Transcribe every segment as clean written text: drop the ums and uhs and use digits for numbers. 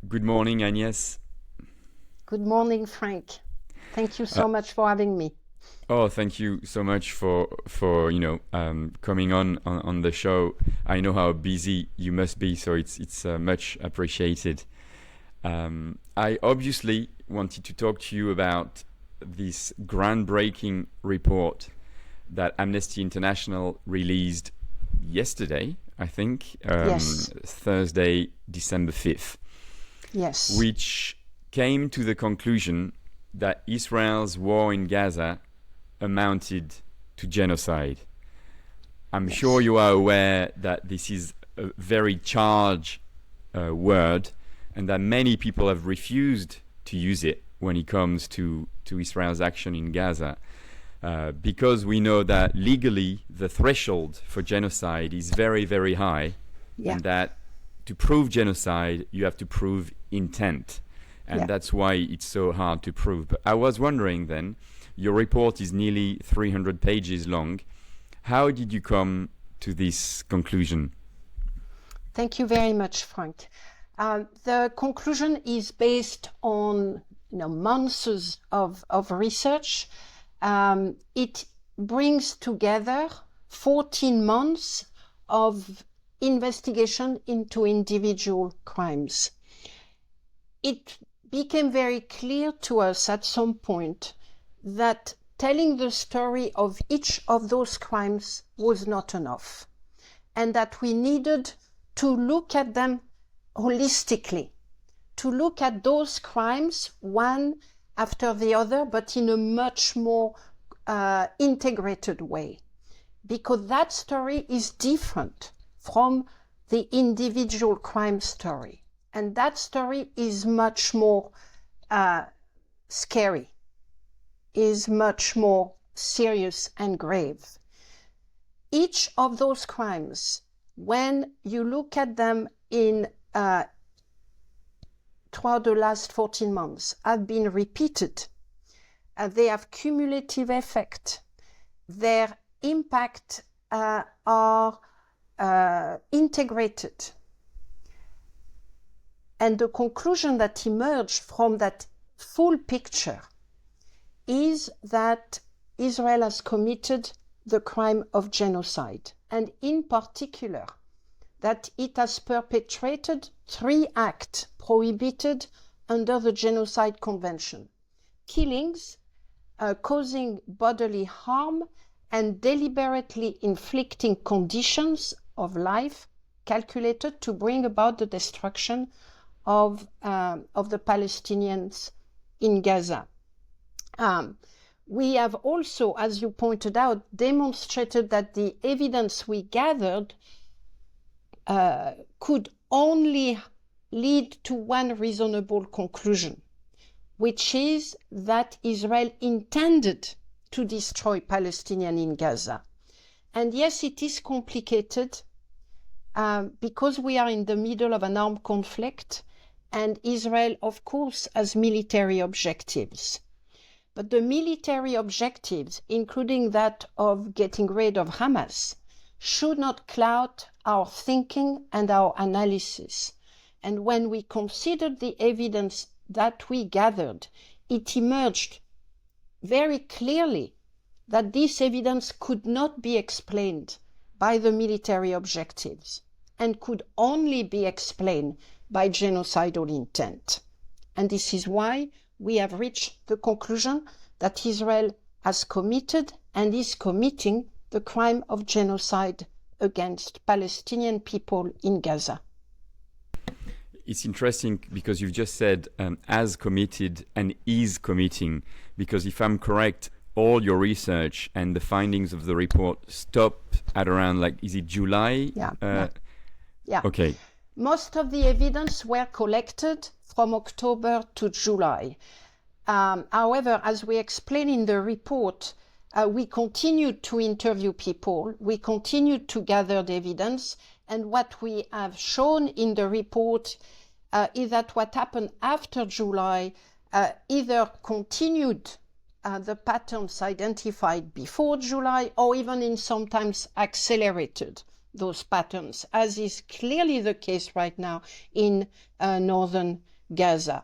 Good morning, Agnès. Good morning, Frank. Thank you so much for having me. Oh, thank you so much for coming on the show. I know how busy you must be, so it's much appreciated. I obviously wanted to talk to you about this groundbreaking report that Amnesty International released yesterday, I think, Yes. Thursday, December 5th, Yes. which came to the conclusion that Israel's war in Gaza amounted to genocide. I'm Yes. sure you are aware that this is a very charged word and that many people have refused to use it when it comes to Israel's action in Gaza. Because we know that legally the threshold for genocide is very, very high, Yeah. and that to prove genocide, you have to prove intent. And Yeah. that's why it's so hard to prove. But I was wondering then, your report is nearly 300 pages long. How did you come to this conclusion? Thank you very much, Frank. The conclusion is based on months of research. It brings together 14 months of investigation into individual crimes. It became very clear to us at some point that telling the story of each of those crimes was not enough, and that we needed to look at them holistically, to look at those crimes one after the other, but in a much more integrated way, because that story is different from the individual crime story. And that story is much more scary, is much more serious and grave. Each of those crimes, when you look at them in throughout the last 14 months, have been repeated. They have cumulative effect. Their impact are integrated. And the conclusion that emerged from that full picture is that Israel has committed the crime of genocide, and in particular, that it has perpetrated 3 acts prohibited under the Genocide Convention: killings, causing bodily harm, and deliberately inflicting conditions of life calculated to bring about the destruction of the Palestinians in Gaza. We have also, as you pointed out, demonstrated that the evidence we gathered could only lead to one reasonable conclusion, which is that Israel intended to destroy Palestinians in Gaza. And yes, it is complicated because we are in the middle of an armed conflict, and Israel, of course, has military objectives. But the military objectives, including that of getting rid of Hamas, should not cloud our thinking and our analysis. And when we considered the evidence that we gathered, it emerged very clearly that this evidence could not be explained by the military objectives and could only be explained by genocidal intent. And this is why we have reached the conclusion that Israel has committed and is committing the crime of genocide against Palestinian people in Gaza. It's interesting because you've just said has committed and is committing, because if I'm correct, all your research and the findings of the report stop at around, is it July? Yeah. Okay. Most of the evidence were collected from October to July. However, as we explain in the report, we continued to interview people, we continued to gather the evidence, and what we have shown in the report is that what happened after July either continued the patterns identified before July, or even in sometimes accelerated those patterns, as is clearly the case right now in northern Gaza.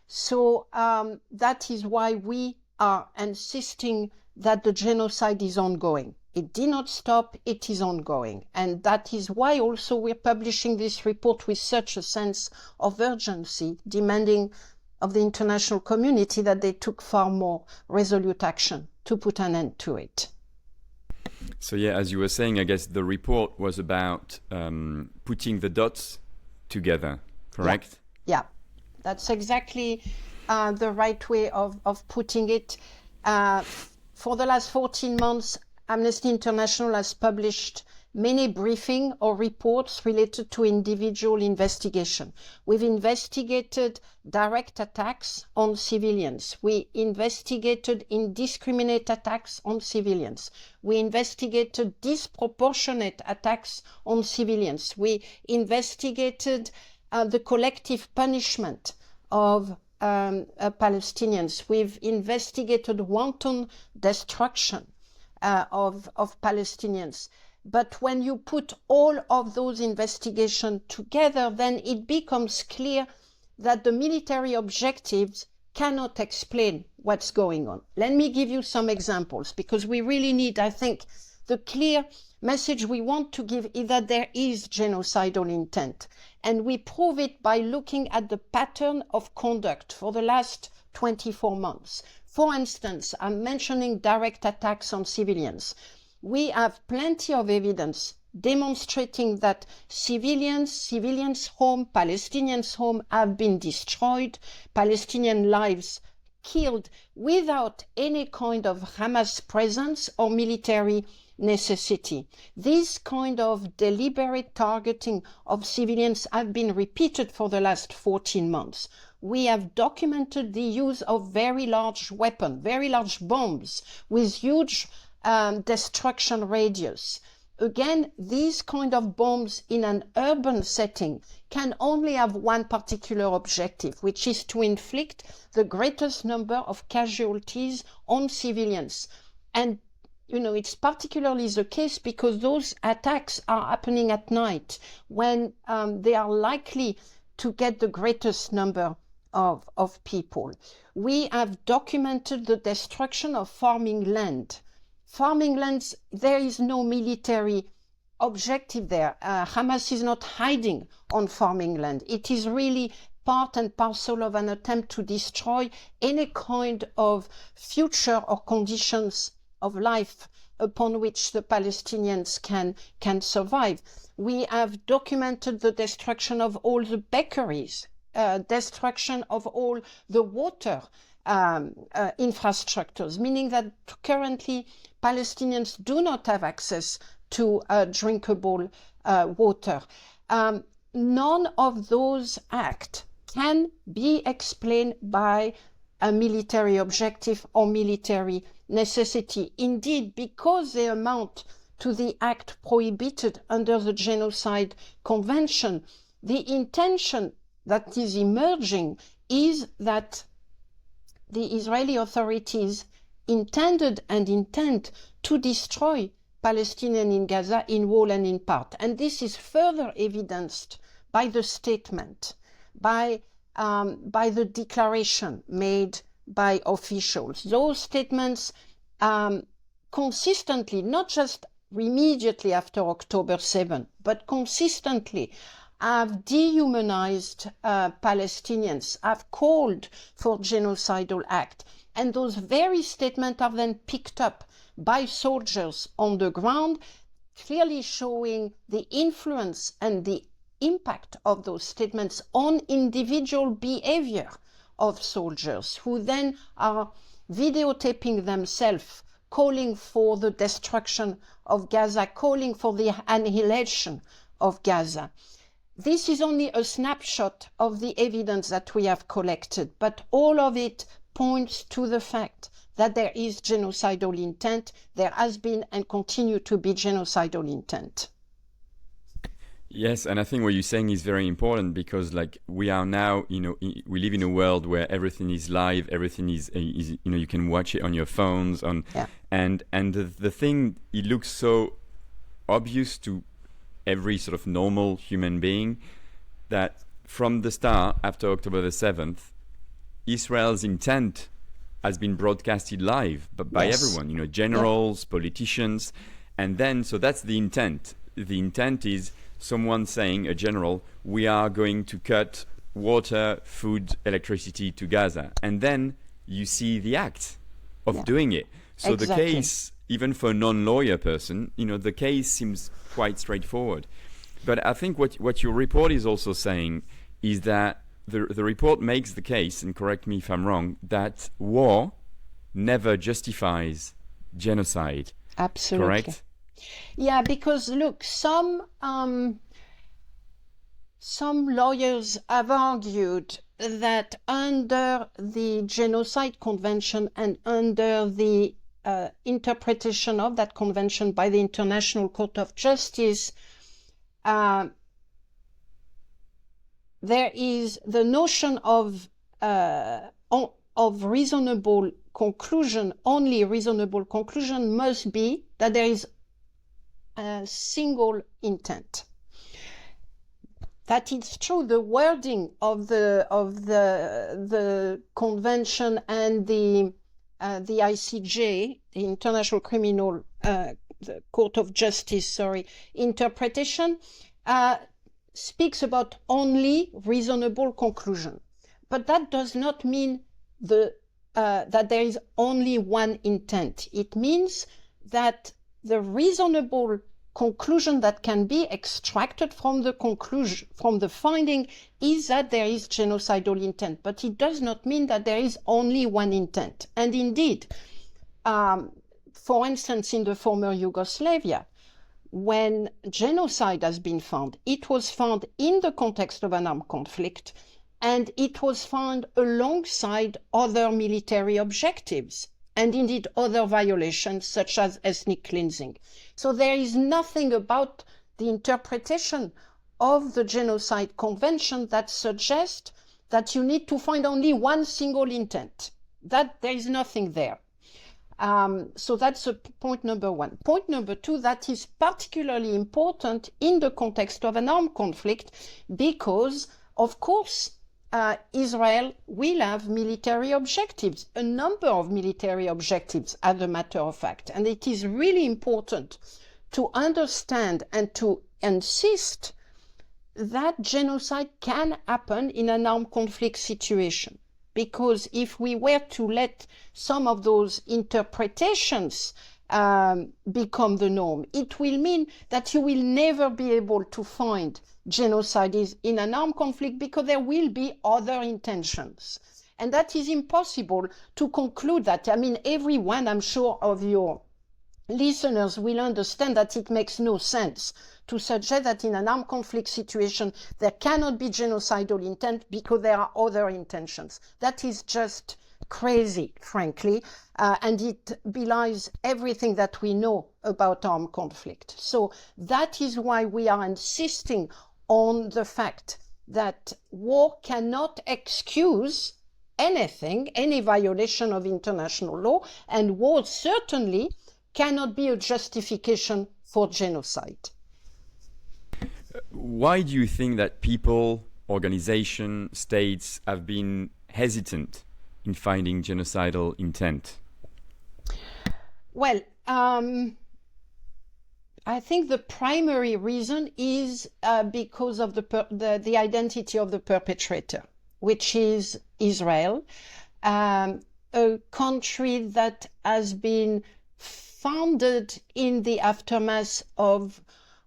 So that is why we are insisting that the genocide is ongoing. It did not stop, it is ongoing. And that is why also we're publishing this report with such a sense of urgency, demanding of the international community that they took far more resolute action to put an end to it. So yeah, as you were saying, I guess the report was about putting the dots together, correct? Yeah, that's exactly the right way of putting it. For the last 14 months, Amnesty International has published many briefings or reports related to individual investigation. We've investigated direct attacks on civilians. We investigated indiscriminate attacks on civilians. We investigated disproportionate attacks on civilians. We investigated the collective punishment of Palestinians. We've investigated wanton destruction of Palestinians. But when you put all of those investigations together, then it becomes clear that the military objectives cannot explain what's going on. Let me give you some examples, because we really need, I think, the clear message we want to give is that there is genocidal intent. And we prove it by looking at the pattern of conduct for the last 24 months. For instance, I'm mentioning direct attacks on civilians. We have plenty of evidence demonstrating that civilians' home, Palestinians' home have been destroyed, Palestinian lives killed without any kind of Hamas presence or military necessity. This kind of deliberate targeting of civilians have been repeated for the last 14 months. We have documented the use of very large weapons, very large bombs with huge destruction radius. Again, these kind of bombs in an urban setting can only have one particular objective, which is to inflict the greatest number of casualties on civilians. And it's particularly the case because those attacks are happening at night when they are likely to get the greatest number of people. We have documented the destruction of farming land. Farming lands, there is no military objective there. Hamas is not hiding on farming land. It is really part and parcel of an attempt to destroy any kind of future or conditions of life upon which the Palestinians can survive. We have documented the destruction of all the bakeries, destruction of all the water infrastructures, meaning that currently Palestinians do not have access to drinkable water. None of those acts can be explained by a military objective or military necessity. Indeed, because they amount to the act prohibited under the Genocide Convention, the intention that is emerging is that the Israeli authorities intended and intend to destroy Palestinians in Gaza in whole and in part. And this is further evidenced by the statement, by the declaration made by officials. Those statements consistently, not just immediately after October 7, but consistently have dehumanized Palestinians, have called for genocidal act. And those very statements are then picked up by soldiers on the ground, clearly showing the influence and the impact of those statements on individual behavior of soldiers, who then are videotaping themselves, calling for the destruction of Gaza, calling for the annihilation of Gaza. This is only a snapshot of the evidence that we have collected, but all of it points to the fact that there is genocidal intent. There has been and continue to be genocidal intent. Yes, and I think what you're saying is very important because, we are now, we live in a world where everything is live, everything is you can watch it on your phones, and the thing, it looks so obvious to every sort of normal human being that from the start, after October the 7th, Israel's intent has been broadcasted live by everyone, generals, politicians, and then, so that's the intent. The intent is someone saying, a general, we are going to cut water, food, electricity to Gaza. And then you see the act of doing it. So the case, even for a non-lawyer person, the case seems quite straightforward. But I think what your report is also saying is that the report makes the case, and correct me if I'm wrong, that war never justifies genocide. Absolutely. Correct? Yeah, because look, some lawyers have argued that under the Genocide Convention and under the interpretation of that convention by the International Court of Justice, there is the notion of reasonable conclusion. Only reasonable conclusion must be that there is a single intent. That is true. The wording of the convention and the ICJ, the International Criminal the Court of Justice, interpretation, speaks about only reasonable conclusion. But that does not mean that there is only one intent. It means that the reasonable conclusion that can be extracted from the conclusion, from the finding, is that there is genocidal intent. But it does not mean that there is only one intent. And indeed, for instance, in the former Yugoslavia, when genocide has been found, it was found in the context of an armed conflict, and it was found alongside other military objectives, and indeed other violations such as ethnic cleansing. So there is nothing about the interpretation of the Genocide Convention that suggests that you need to find only one single intent. That there is nothing there. So that's point number one. Point number two, that is particularly important in the context of an armed conflict because, of course, Israel will have military objectives, a number of military objectives, as a matter of fact. And it is really important to understand and to insist that genocide can happen in an armed conflict situation. Because if we were to let some of those interpretations become the norm, it will mean that you will never be able to find genocide is in an armed conflict because there will be other intentions. And that is impossible to conclude that. I mean, everyone, I'm sure, of your listeners will understand that it makes no sense to suggest that in an armed conflict situation there cannot be genocidal intent because there are other intentions. That is just crazy, frankly, and it belies everything that we know about armed conflict. So that is why we are insisting on the fact that war cannot excuse anything, any violation of international law, and war certainly cannot be a justification for genocide. Why do you think that people, organizations, states have been hesitant in finding genocidal intent? Well, I think the primary reason is because of the identity of the perpetrator, which is Israel, a country that has been founded in the aftermath of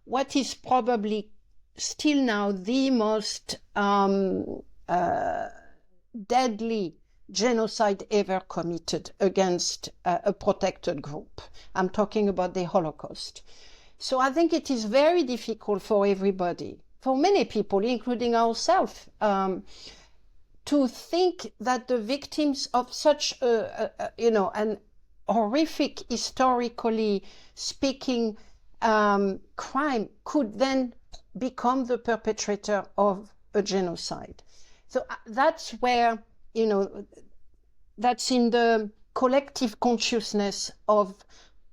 what is probably still now the most deadly genocide ever committed against a protected group. I'm talking about the Holocaust. So I think it is very difficult for everybody, for many people, including ourselves, to think that the victims of such an horrific, historically speaking, crime could then become the perpetrator of a genocide. So that's where, that's in the collective consciousness of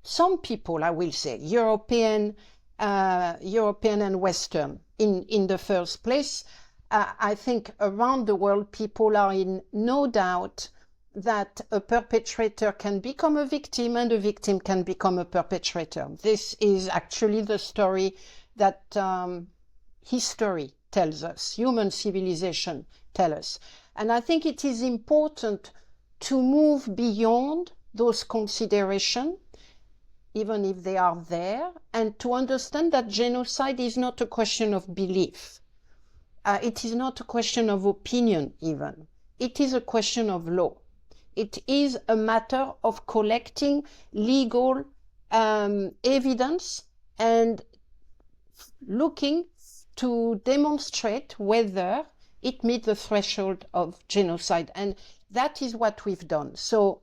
some people, I will say, European, European and Western in the first place. I think around the world, people are in no doubt that a perpetrator can become a victim and a victim can become a perpetrator. This is actually the story that history tells us, human civilization tells us. And I think it is important to move beyond those considerations, even if they are there, and to understand that genocide is not a question of belief. It is not a question of opinion even. It is a question of law. It is a matter of collecting legal evidence and looking to demonstrate whether it meets the threshold of genocide. And that is what we've done. So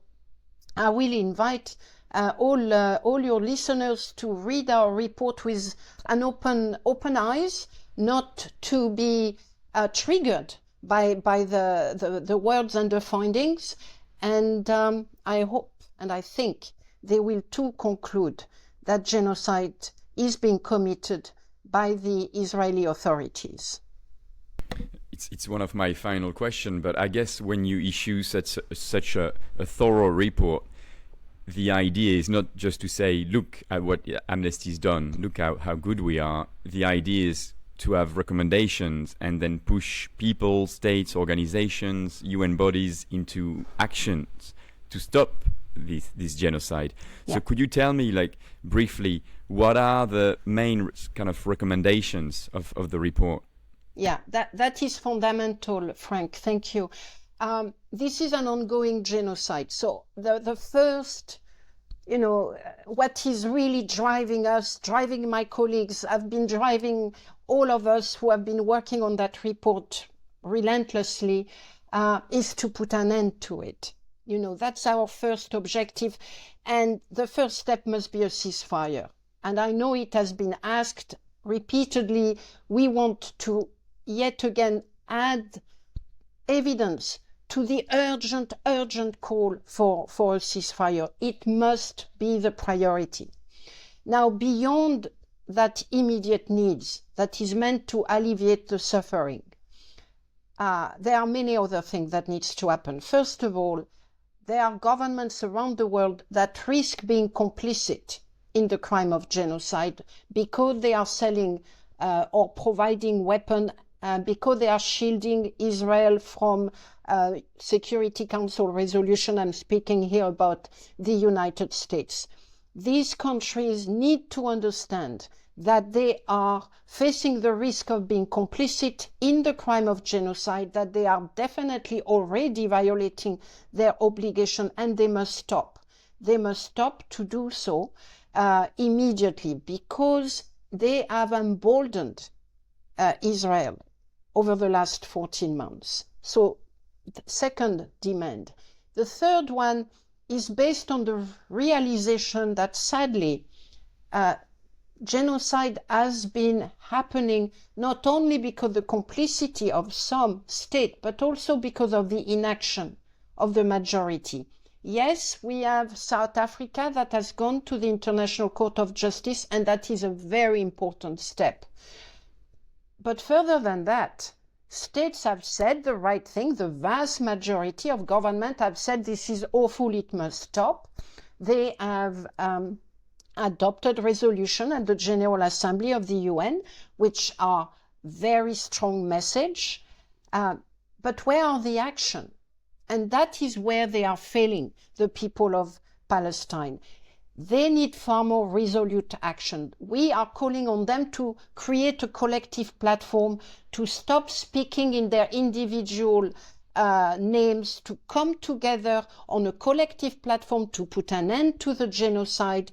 I will invite all your listeners to read our report with an open eyes, not to be triggered by the words and the findings. And I hope and I think they will too conclude that genocide is being committed by the Israeli authorities. It's one of my final questions, but I guess when you issue such a thorough report, the idea is not just to say, look at what Amnesty's done, look how good we are. The idea is to have recommendations and then push people, states, organizations, UN bodies into actions to stop this genocide. Yeah. So could you tell me, like, briefly, what are the main kind of recommendations of the report? Yeah, that is fundamental, Frank. Thank you. This is an ongoing genocide. So the first, what is really driving us, driving my colleagues, I've been driving all of us who have been working on that report relentlessly, is to put an end to it. That's our first objective. And the first step must be a ceasefire. And I know it has been asked repeatedly. We want to yet again add evidence to the urgent call for a ceasefire. It must be the priority. Now, beyond that immediate needs that is meant to alleviate the suffering, there are many other things that needs to happen. First of all, there are governments around the world that risk being complicit in the crime of genocide because they are selling or providing weapons, because they are shielding Israel from Security Council resolution. I'm speaking here about the United States. These countries need to understand that they are facing the risk of being complicit in the crime of genocide, that they are definitely already violating their obligation, and they must stop. They must stop to do so immediately, because they have emboldened Israel over the last 14 months. So, second demand. The third one is based on the realization that sadly, genocide has been happening not only because of the complicity of some state, but also because of the inaction of the majority. Yes, we have South Africa that has gone to the International Court of Justice, and that is a very important step. But further than that, states have said the right thing. The vast majority of government have said this is awful, it must stop. They have adopted resolution at the General Assembly of the UN, which are very strong message. But where are the action? And that is where they are failing, the people of Palestine. They need far more resolute action. We are calling on them to create a collective platform, to stop speaking in their individual names, to come together on a collective platform to put an end to the genocide,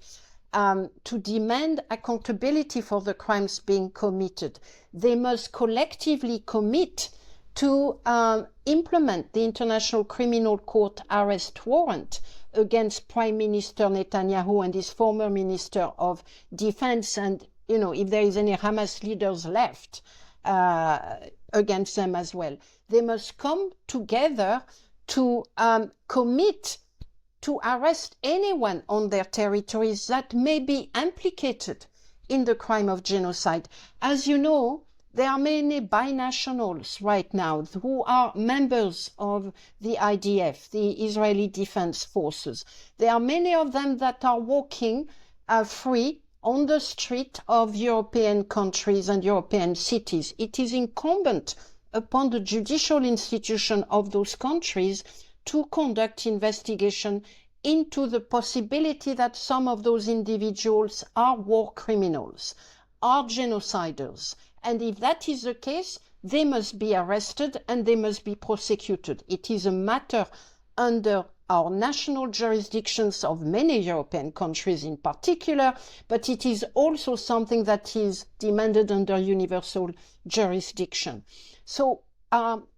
to demand accountability for the crimes being committed. They must collectively commit to implement the International Criminal Court arrest warrant against Prime Minister Netanyahu and his former Minister of Defense, and if there is any Hamas leaders left, against them as well. They must come together to commit to arrest anyone on their territories that may be implicated in the crime of genocide. As you know, there are many binationals right now who are members of the IDF, the Israeli Defense Forces. There are many of them that are walking free on the street of European countries and European cities. It is incumbent upon the judicial institution of those countries to conduct investigation into the possibility that some of those individuals are war criminals, are genociders. And if that is the case, they must be arrested and they must be prosecuted. It is a matter under our national jurisdictions of many European countries in particular, but it is also something that is demanded under universal jurisdiction. So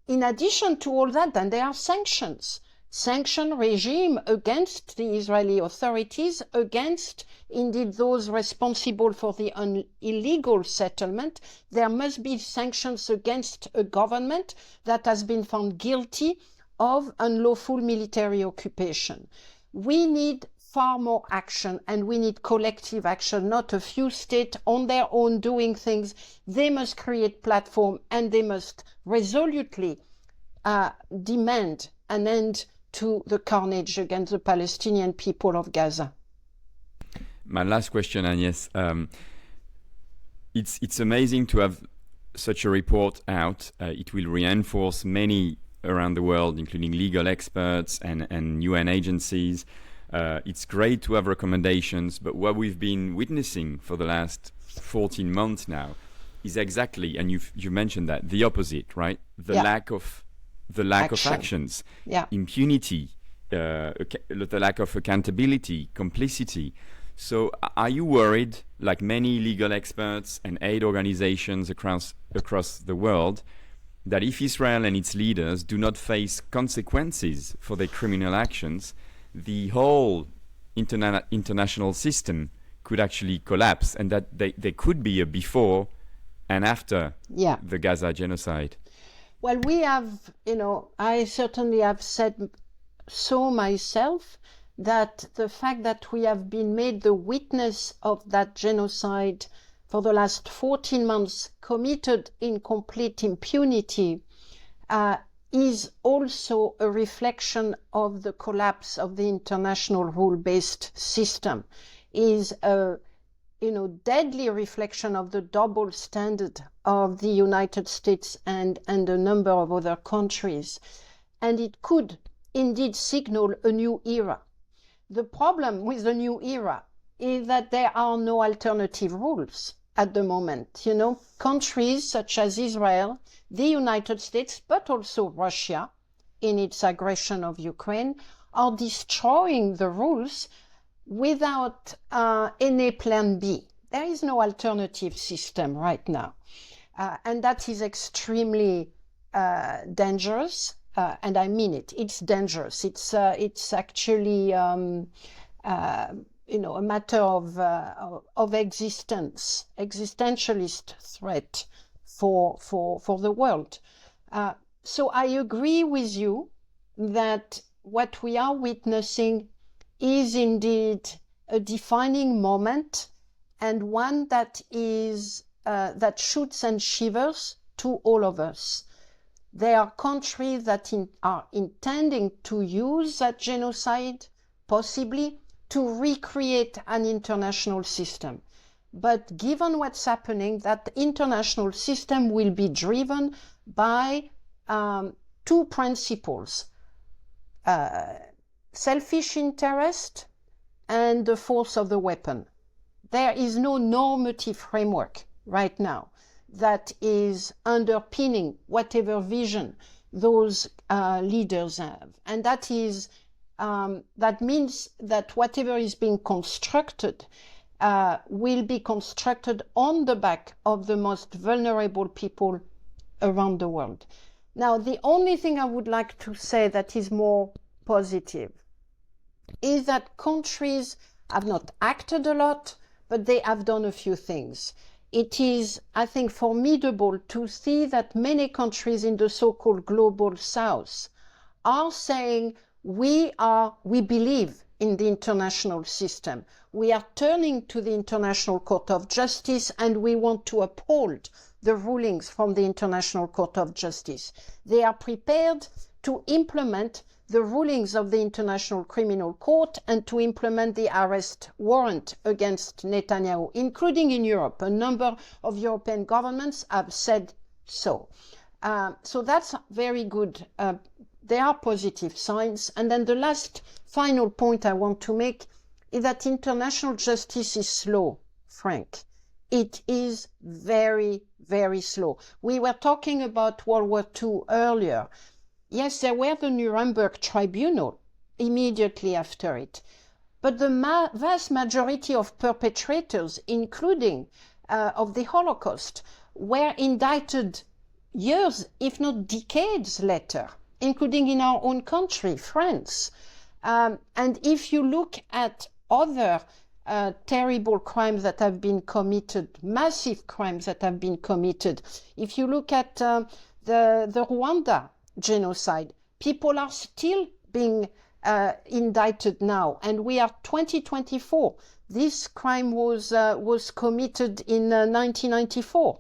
in addition to all that, then there are sanctions. Sanction regime against the Israeli authorities, against indeed those responsible for the illegal settlement. There must be sanctions against a government that has been found guilty of unlawful military occupation. We need far more action, and we need collective action, not a few states on their own doing things. They must create platform, and they must resolutely demand an end to the carnage against the Palestinian people of Gaza. My last question, Agnès. It's amazing to have such a report out. It will reinforce many around the world, including legal experts and UN agencies. It's great to have recommendations, but what we've been witnessing for the last 14 months now is exactly, and you mentioned that, the opposite, right? The lack of actions, impunity, the lack of accountability, complicity. So are you worried, like many legal experts and aid organizations across the world, that if Israel and its leaders do not face consequences for their criminal actions, the whole international system could actually collapse, and that there could be a before and after the Gaza genocide? Well, we have, I certainly have said so myself, that the fact that we have been made the witness of that genocide for the last 14 months, committed in complete impunity, is also a reflection of the collapse of the international rule-based system, is a deadly reflection of the double standard of the United States and a number of other countries. And it could indeed signal a new era. The problem with the new era is that there are no alternative rules at the moment. Countries such as Israel, the United States, but also Russia, in its aggression of Ukraine, are destroying the rules without any plan B. There is no alternative system right now. And that is extremely dangerous. And I mean it. It's dangerous. It's actually a matter of existence, existentialist threat for the world. So I agree with you that what we are witnessing is indeed a defining moment, and one that is that shoots and shivers to all of us. There are countries that are intending to use that genocide, possibly, to recreate an international system. But given what's happening, that international system will be driven by two principles: selfish interest and the force of the weapon. There is no normative framework right now that is underpinning whatever vision those leaders have. And that means that whatever is being constructed will be constructed on the back of the most vulnerable people around the world. Now, the only thing I would like to say that is more positive is that countries have not acted a lot, but they have done a few things. It is, I think, formidable to see that many countries in the so-called global south are saying we believe in the international system. We are turning to the International Court of Justice, and we want to uphold the rulings from the International Court of Justice. They are prepared to implement the rulings of the International Criminal Court and to implement the arrest warrant against Netanyahu, including in Europe. A number of European governments have said so. So that's very good. There are positive signs. And then the last final point I want to make is that international justice is slow, Frank. It is very, very slow. We were talking about World War II earlier. Yes, there were the Nuremberg Tribunal immediately after it. But the vast majority of perpetrators, including of the Holocaust, were indicted years, if not decades later, including in our own country, France. And if you look at other terrible crimes that have been committed, massive crimes that have been committed, if you look at the Rwanda genocide, people are still being indicted now, and we are 2024. This crime was committed in 1994.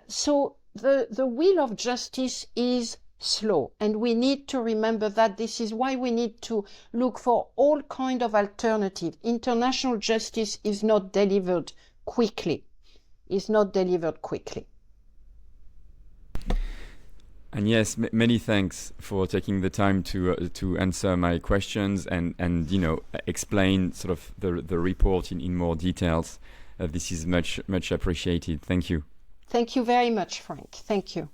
So the wheel of justice is slow, and we need to remember that. This is why we need to look for all kind of alternative. International justice is not delivered quickly. And yes, many thanks for taking the time to answer my questions and explain sort of the report in more details. This is much appreciated. Thank you. Thank you very much, Frank. Thank you.